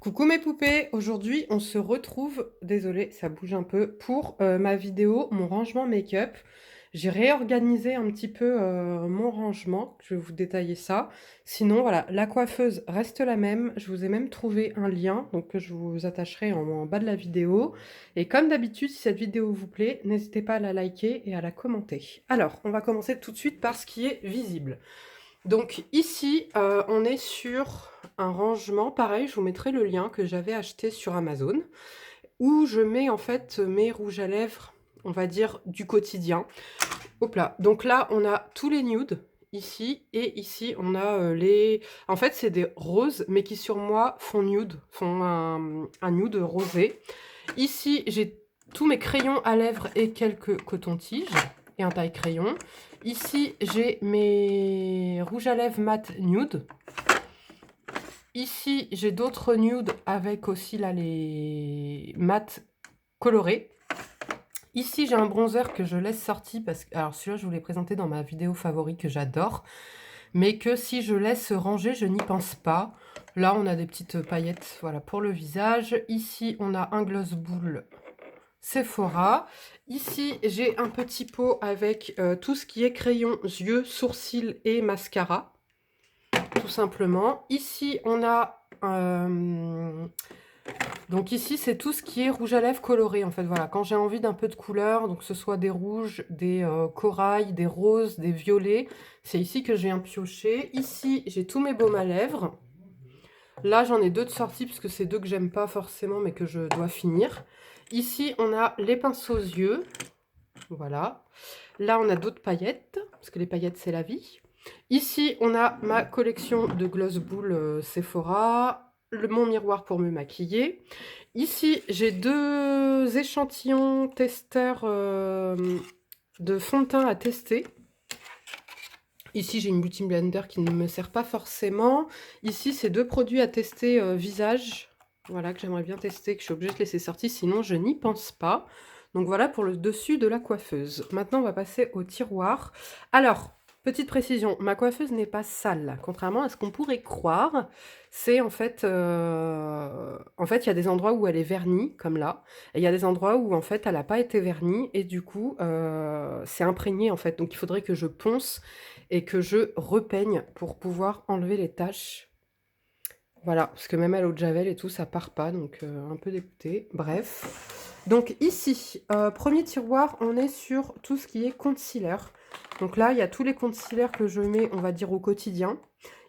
Coucou mes poupées, aujourd'hui on se retrouve, désolée ça bouge un peu, pour ma vidéo, mon rangement make-up. J'ai réorganisé un petit peu mon rangement, je vais vous détailler ça. Sinon voilà, la coiffeuse reste la même, je vous ai même trouvé un lien, donc que je vous attacherai en bas de la vidéo. Et comme d'habitude, si cette vidéo vous plaît, n'hésitez pas à la liker et à la commenter. Alors, on va commencer tout de suite par ce qui est visible. Donc ici, on est sur un rangement, pareil, je vous mettrai le lien que j'avais acheté sur Amazon, où je mets en fait mes rouges à lèvres, on va dire, du quotidien. Hop là, donc là, on a tous les nudes, ici, et ici, on a les... En fait, c'est des roses, mais qui sur moi font nude, font un nude rosé. Ici, j'ai tous mes crayons à lèvres et quelques cotons-tiges et un taille-crayon. Ici, j'ai mes rouges à lèvres mat nude. Ici, j'ai d'autres nudes avec aussi là les mat colorés. Ici, j'ai un bronzer que je laisse sorti parce que... Alors celui-là, je vous l'ai présenté dans ma vidéo favorite que j'adore. Mais que si je laisse ranger, je n'y pense pas. Là, on a des petites paillettes voilà, pour le visage. Ici, on a un gloss boule Sephora. Ici, j'ai un petit pot avec tout ce qui est crayon, yeux, sourcils et mascara. Tout simplement. Ici, on a... donc ici, c'est tout ce qui est rouge à lèvres coloré, en fait. Voilà, quand j'ai envie d'un peu de couleur, donc que ce soit des rouges, des corails, des roses, des violets, c'est ici que j'ai un pioché. Ici, j'ai tous mes baumes à lèvres. Là, j'en ai deux de sortie, puisque c'est deux que j'aime pas forcément, mais que je dois finir. Ici, on a les pinceaux aux yeux. Voilà. Là, on a d'autres paillettes, parce que les paillettes, c'est la vie. Ici, on a ma collection de gloss boule Sephora, mon miroir pour me maquiller. Ici, j'ai deux échantillons testeurs de fond de teint à tester. Ici, j'ai une Beauty Blender qui ne me sert pas forcément. Ici, c'est deux produits à tester visage. Voilà, que j'aimerais bien tester, que je suis obligée de laisser sortir, sinon je n'y pense pas. Donc voilà pour le dessus de la coiffeuse. Maintenant, on va passer au tiroir. Alors, petite précision, ma coiffeuse n'est pas sale, contrairement à ce qu'on pourrait croire. C'est en fait, il y a des endroits où elle est vernie, comme là, et il y a des endroits où en fait, elle n'a pas été vernie, et du coup, c'est imprégné en fait. Donc il faudrait que je ponce et que je repeigne pour pouvoir enlever les taches. Voilà, parce que même à l'eau de javel et tout, ça part pas, donc un peu dégoûté. Bref. Donc ici, premier tiroir, on est sur tout ce qui est concealer. Donc là, il y a tous les concealers que je mets, on va dire, au quotidien.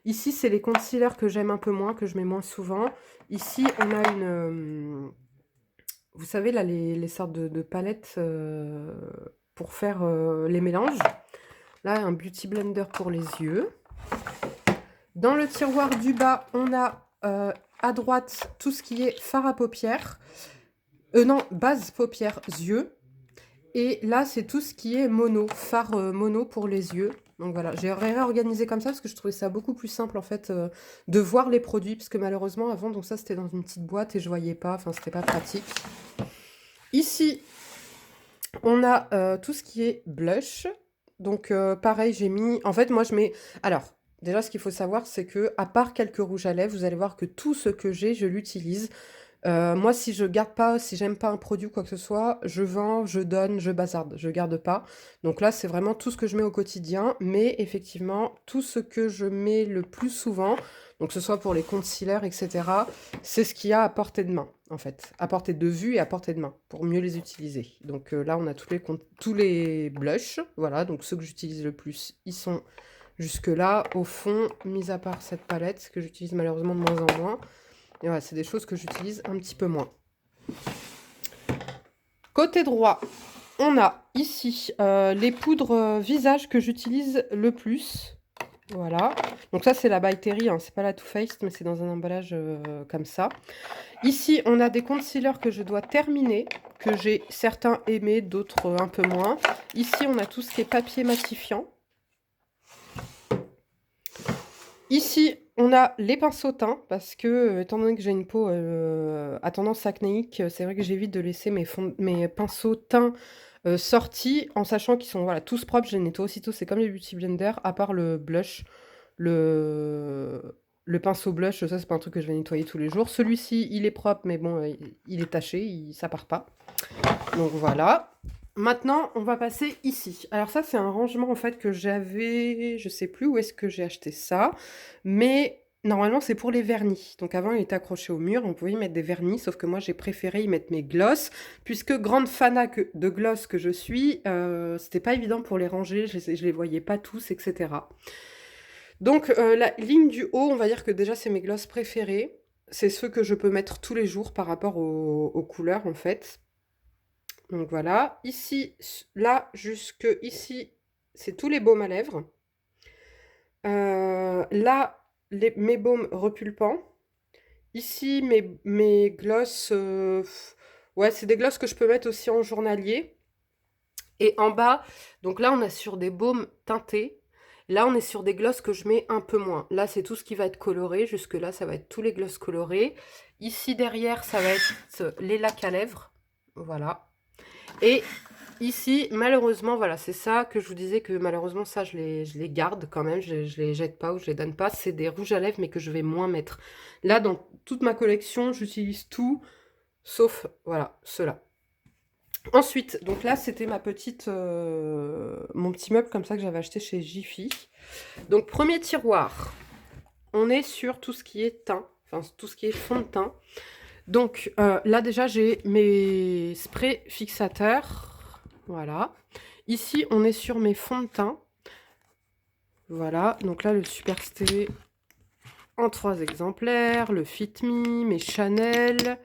Ici, c'est les concealers que j'aime un peu moins, que je mets moins souvent. Ici, on a une... vous savez, là, les sortes de palettes pour faire les mélanges. Là, un Beauty Blender pour les yeux. Dans le tiroir du bas, on a à droite tout ce qui est fard à paupières. Non, base paupières, yeux. Et là, c'est tout ce qui est mono, fard mono pour les yeux. Donc voilà, j'ai réorganisé comme ça parce que je trouvais ça beaucoup plus simple en fait de voir les produits. Parce que malheureusement, avant, donc ça c'était dans une petite boîte et je voyais pas, enfin c'était pas pratique. Ici, on a tout ce qui est blush. Donc pareil, j'ai mis... En fait, moi je mets... Alors, déjà ce qu'il faut savoir, c'est que à part quelques rouges à lèvres, vous allez voir que tout ce que j'ai, je l'utilise. Moi, si je garde pas, si j'aime pas un produit ou quoi que ce soit, je vends, je donne, je bazarde, je garde pas. Donc là, c'est vraiment tout ce que je mets au quotidien. Mais effectivement, tout ce que je mets le plus souvent, donc que ce soit pour les concealers, etc., c'est ce qu'il y a à portée de main, en fait. À portée de vue et à portée de main, pour mieux les utiliser. Donc là, on a tous les blushs. Voilà, donc ceux que j'utilise le plus, ils sont jusque-là. Au fond, mis à part cette palette, que j'utilise malheureusement de moins en moins. Et voilà, c'est des choses que j'utilise un petit peu moins. Côté droit, on a ici les poudres visage que j'utilise le plus. Voilà. Donc ça, c'est la By Terry, hein. C'est pas la Too Faced, mais c'est dans un emballage comme ça. Ici, on a des concealers que je dois terminer, que j'ai certains aimés, d'autres un peu moins. Ici, on a tout ce qui est papier matifiant. Ici, on a les pinceaux teints, parce que, étant donné que j'ai une peau à tendance acnéique, c'est vrai que j'évite de laisser mes pinceaux teints sortis, en sachant qu'ils sont voilà, tous propres, je les nettoie aussitôt, c'est comme les Beauty Blender, à part le blush, le Le pinceau blush, ça, c'est pas un truc que je vais nettoyer tous les jours. Celui-ci, il est propre, mais bon, il est taché, ça part pas. Donc voilà. Maintenant, on va passer ici. Alors ça, c'est un rangement, en fait, que j'avais... Je sais plus où est-ce que j'ai acheté ça. Mais normalement, c'est pour les vernis. Donc avant, il était accroché au mur. On pouvait y mettre des vernis. Sauf que moi, j'ai préféré y mettre mes gloss. Puisque grande de gloss que je suis, c'était pas évident pour les ranger. Je les voyais pas tous, etc. Donc la ligne du haut, on va dire que déjà, c'est mes gloss préférés. C'est ceux que je peux mettre tous les jours par rapport aux couleurs, en fait. Donc voilà, ici, là, jusque ici, c'est tous les baumes à lèvres. Là, mes baumes repulpants. Ici, mes gloss, ouais, c'est des gloss que je peux mettre aussi en journalier. Et en bas, donc là, on est sur des baumes teintés. Là, on est sur des gloss que je mets un peu moins. Là, c'est tout ce qui va être coloré. Jusque là, ça va être tous les gloss colorés. Ici, derrière, ça va être les lacs à lèvres. Voilà. Et ici, malheureusement, voilà, c'est ça que je vous disais que malheureusement, ça, je les garde quand même. Je les jette pas ou je les donne pas. C'est des rouges à lèvres, mais que je vais moins mettre. Là, dans toute ma collection, j'utilise tout, sauf, voilà, ceux-là. Ensuite, donc là, c'était mon petit meuble comme ça que j'avais acheté chez Jiffy. Donc, premier tiroir, on est sur tout ce qui est teint, enfin, tout ce qui est fond de teint. Donc là déjà j'ai mes sprays fixateurs, voilà. Ici on est sur mes fonds de teint, voilà. Donc là le Superstay en 3 exemplaires, le Fit Me, mes Chanel,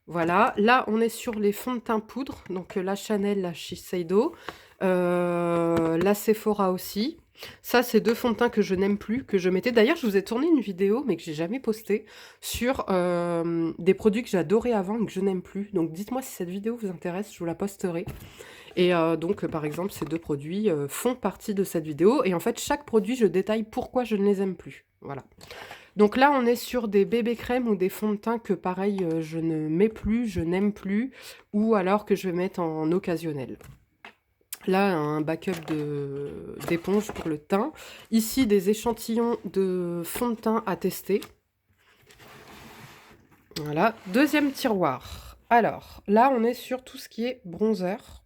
voilà. Là on est sur les fonds de teint poudre, donc la Chanel, la Shiseido, la Sephora aussi. Ça, c'est 2 fonds de teint que je n'aime plus, que je mettais. D'ailleurs, je vous ai tourné une vidéo, mais que j'ai jamais postée, sur des produits que j'adorais avant et que je n'aime plus. Donc, dites-moi si cette vidéo vous intéresse, je vous la posterai. Et donc, par exemple, ces 2 produits font partie de cette vidéo. Et en fait, chaque produit, je détaille pourquoi je ne les aime plus. Voilà. Donc là, on est sur des bébés crèmes ou des fonds de teint que, pareil, je ne mets plus, je n'aime plus, ou alors que je vais mettre en occasionnel. Là, un backup d'éponge pour le teint. Ici, des échantillons de fond de teint à tester. Voilà. Deuxième tiroir. Alors, là, on est sur tout ce qui est bronzer.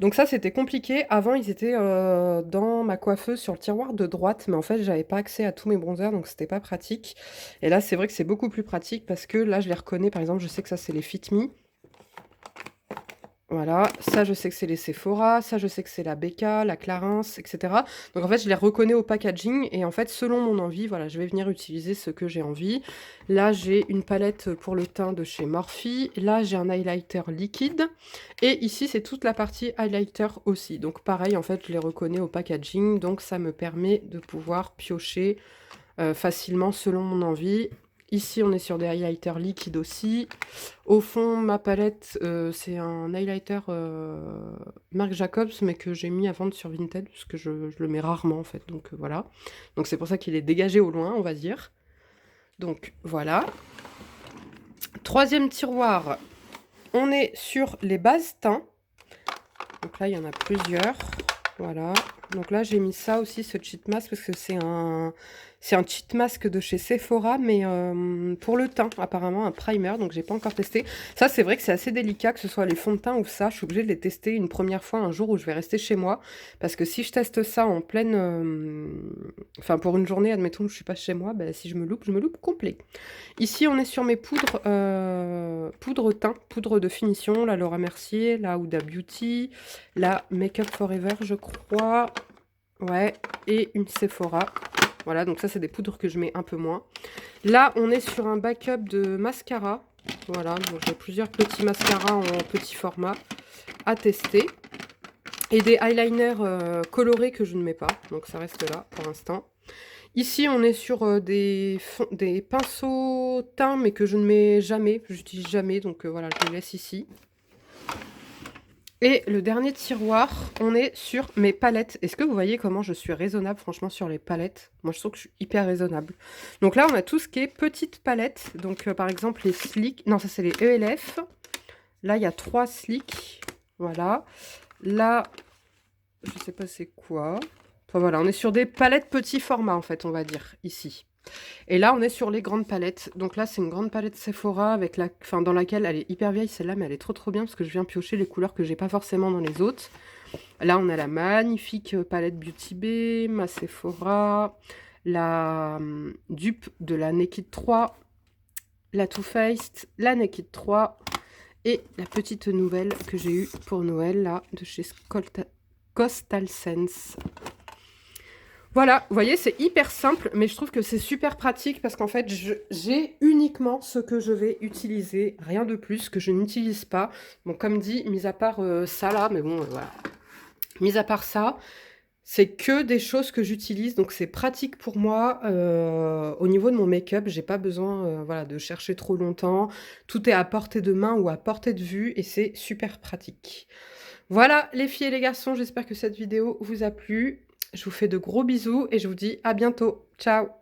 Donc ça, c'était compliqué. Avant, ils étaient dans ma coiffeuse sur le tiroir de droite, mais en fait, j'avais pas accès à tous mes bronzers, donc c'était pas pratique. Et là, c'est vrai que c'est beaucoup plus pratique parce que là, je les reconnais. Par exemple, je sais que ça, c'est les Fit Me. Voilà, ça je sais que c'est les Sephora, ça je sais que c'est la Becca, la Clarins, etc. Donc en fait je les reconnais au packaging et en fait selon mon envie, voilà, je vais venir utiliser ce que j'ai envie. Là j'ai une palette pour le teint de chez Morphe, là j'ai un highlighter liquide et ici c'est toute la partie highlighter aussi. Donc pareil en fait je les reconnais au packaging, donc ça me permet de pouvoir piocher facilement selon mon envie. Ici, on est sur des highlighters liquides aussi. Au fond, ma palette, c'est un highlighter Marc Jacobs, mais que j'ai mis à vendre sur Vinted, parce que je le mets rarement, en fait. Donc, voilà. Donc, c'est pour ça qu'il est dégagé au loin, on va dire. Donc, voilà. Troisième tiroir, on est sur les bases teints. Donc là, il y en a plusieurs. Voilà. Donc là, j'ai mis ça aussi, ce cheat mask, parce que c'est un cheat mask de chez Sephora, mais pour le teint, apparemment, un primer, donc j'ai pas encore testé. Ça, c'est vrai que c'est assez délicat, que ce soit les fonds de teint ou ça. Je suis obligée de les tester une première fois un jour où je vais rester chez moi, parce que si je teste ça en pleine... Enfin, pour une journée, admettons que je suis pas chez moi, ben, si je me loupe complet. Ici, on est sur mes poudres, poudre teint, poudre de finition, la Laura Mercier, la Huda Beauty, la Make Up Forever, je crois. Ouais, et une Sephora. Voilà, donc ça, c'est des poudres que je mets un peu moins. Là, on est sur un backup de mascara. Voilà, donc j'ai plusieurs petits mascaras en petit format à tester. Et des eyeliners colorés que je ne mets pas. Donc ça reste là pour l'instant. Ici, on est sur des pinceaux teints, mais que je ne mets jamais. J'utilise jamais, donc voilà, je les laisse ici. Et le dernier tiroir, on est sur mes palettes. Est-ce que vous voyez comment je suis raisonnable, franchement, sur les palettes? Moi, je trouve que je suis hyper raisonnable. Donc là, on a tout ce qui est petites palettes. Donc, par exemple, les Slick. Non, ça, c'est les ELF. Là, il y a 3 Slick. Voilà. Là, je sais pas c'est quoi. Enfin, voilà, on est sur des palettes petits formats, en fait, on va dire, ici. Et là, on est sur les grandes palettes. Donc là, c'est une grande palette Sephora avec enfin, dans laquelle elle est hyper vieille celle-là, mais elle est trop bien parce que je viens piocher les couleurs que j'ai pas forcément dans les autres. Là, on a la magnifique palette Beauty Bay, ma Sephora, la dupe de la Naked 3, la Too Faced, la Naked 3 et la petite nouvelle que j'ai eue pour Noël, là, de chez Coastal Sense. Voilà, vous voyez, c'est hyper simple, mais je trouve que c'est super pratique parce qu'en fait, j'ai uniquement ce que je vais utiliser, rien de plus que je n'utilise pas. Bon, comme dit, mis à part ça là, mais bon, voilà. Mis à part ça, c'est que des choses que j'utilise, donc c'est pratique pour moi. Au niveau de mon make-up, j'ai pas besoin voilà, de chercher trop longtemps. Tout est à portée de main ou à portée de vue et c'est super pratique. Voilà les filles et les garçons, j'espère que cette vidéo vous a plu. Je vous fais de gros bisous et je vous dis à bientôt. Ciao!